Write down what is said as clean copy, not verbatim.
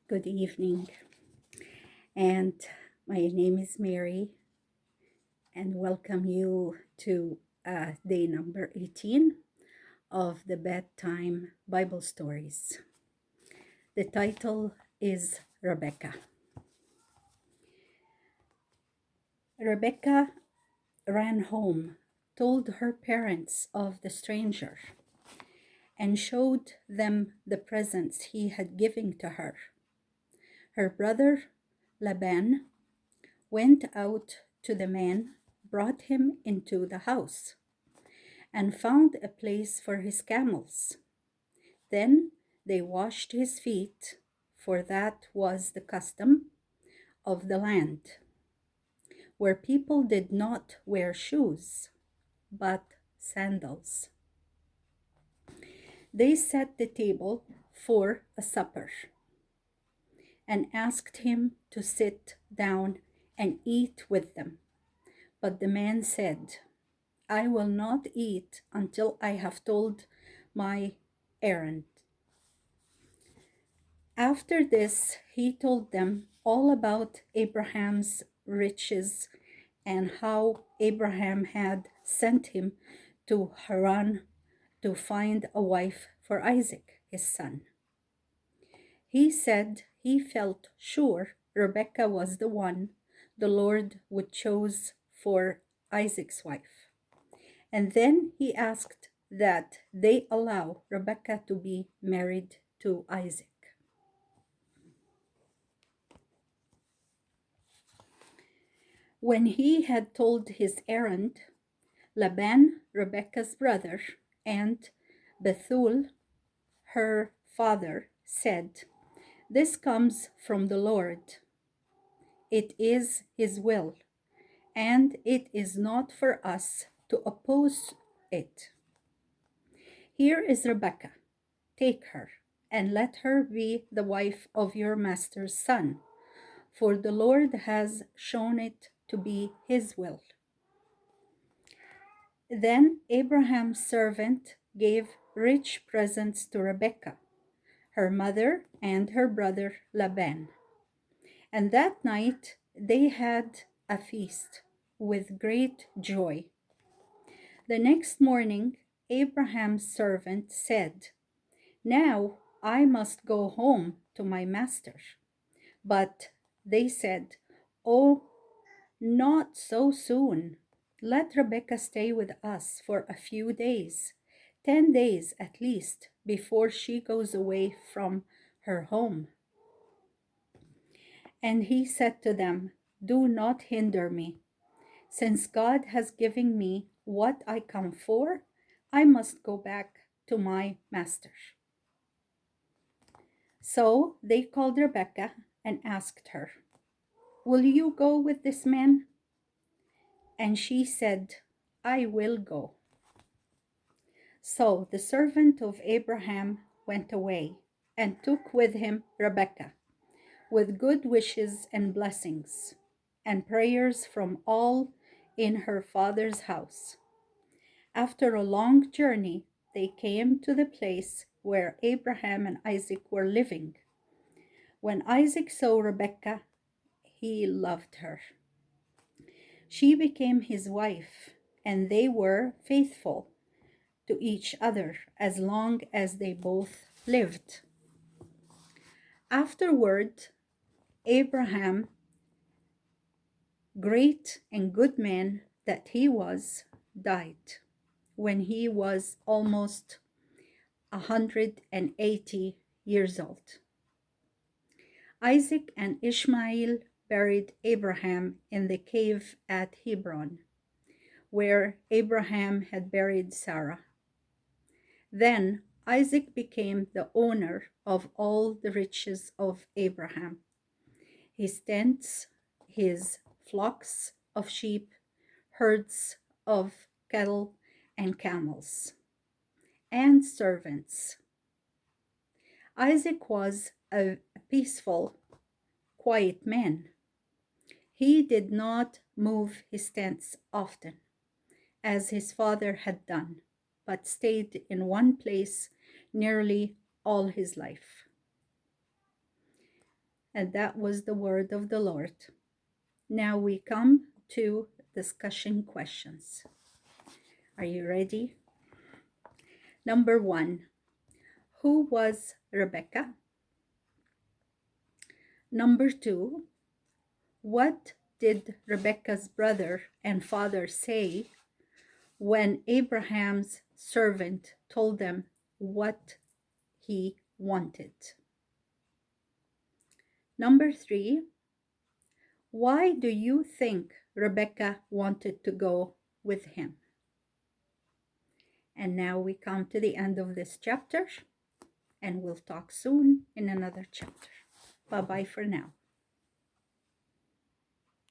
Good evening, and my name is Mary, and welcome you to day number 18 of the Bedtime Bible Stories. The title is Rebekah. Rebekah ran home, told her parents of the stranger, and showed them the presents he had given to her. Her brother Laban went out to the man, brought him into the house, and found a place for his camels. Then they washed his feet, for that was the custom of the land, where people did not wear shoes, but sandals. They set the table for a supper and asked him to sit down and eat with them. But the man said, I will not eat until I have told my errand. After this, he told them all about Abraham's riches and how Abraham had sent him to Haran to find a wife for Isaac, his son. He said he felt sure Rebekah was the one the Lord would choose for Isaac's wife. And then he asked that they allow Rebekah to be married to Isaac. When he had told his errand, Laban, Rebekah's brother, and Bethuel, her father, said, This comes from the Lord. It is his will, and it is not for us to oppose it. Here is Rebekah. Take her, and let her be the wife of your master's son, for the Lord has shown it to be his will. Then Abraham's servant gave rich presents to Rebekah, her mother, and her brother Laban. And that night they had a feast with great joy. The next morning, Abraham's servant said, Now I must go home to my master. But they said, Oh, not so soon. Let Rebekah stay with us for a few days, 10 days at least, before she goes away from her home. And he said to them, Do not hinder me. Since God has given me what I come for, I must go back to my master. So they called Rebekah and asked her, Will you go with this man? And she said, I will go. So the servant of Abraham went away and took with him Rebekah, with good wishes and blessings, and prayers from all in her father's house. After a long journey, they came to the place where Abraham and Isaac were living. When Isaac saw Rebekah, he loved her. She became his wife, and they were faithful to each other as long as they both lived. Afterward, Abraham, great and good man that he was, died when he was almost 180 years old. Isaac and Ishmael buried Abraham in the cave at Hebron, where Abraham had buried Sarah. Then Isaac became the owner of all the riches of Abraham, his tents, his flocks of sheep, herds of cattle and camels, and servants. Isaac was a peaceful, quiet man. He did not move his tents often, as his father had done, but stayed in one place nearly all his life. And that was the word of the Lord. Now we come to discussion questions. Are you ready? Number 1, who was Rebekah? Number 2, what did Rebekah's brother and father say when Abraham's servant told them what he wanted? Number 3, why do you think Rebekah wanted to go with him? And now we come to the end of this chapter, and we'll talk soon in another chapter. Bye-bye for now.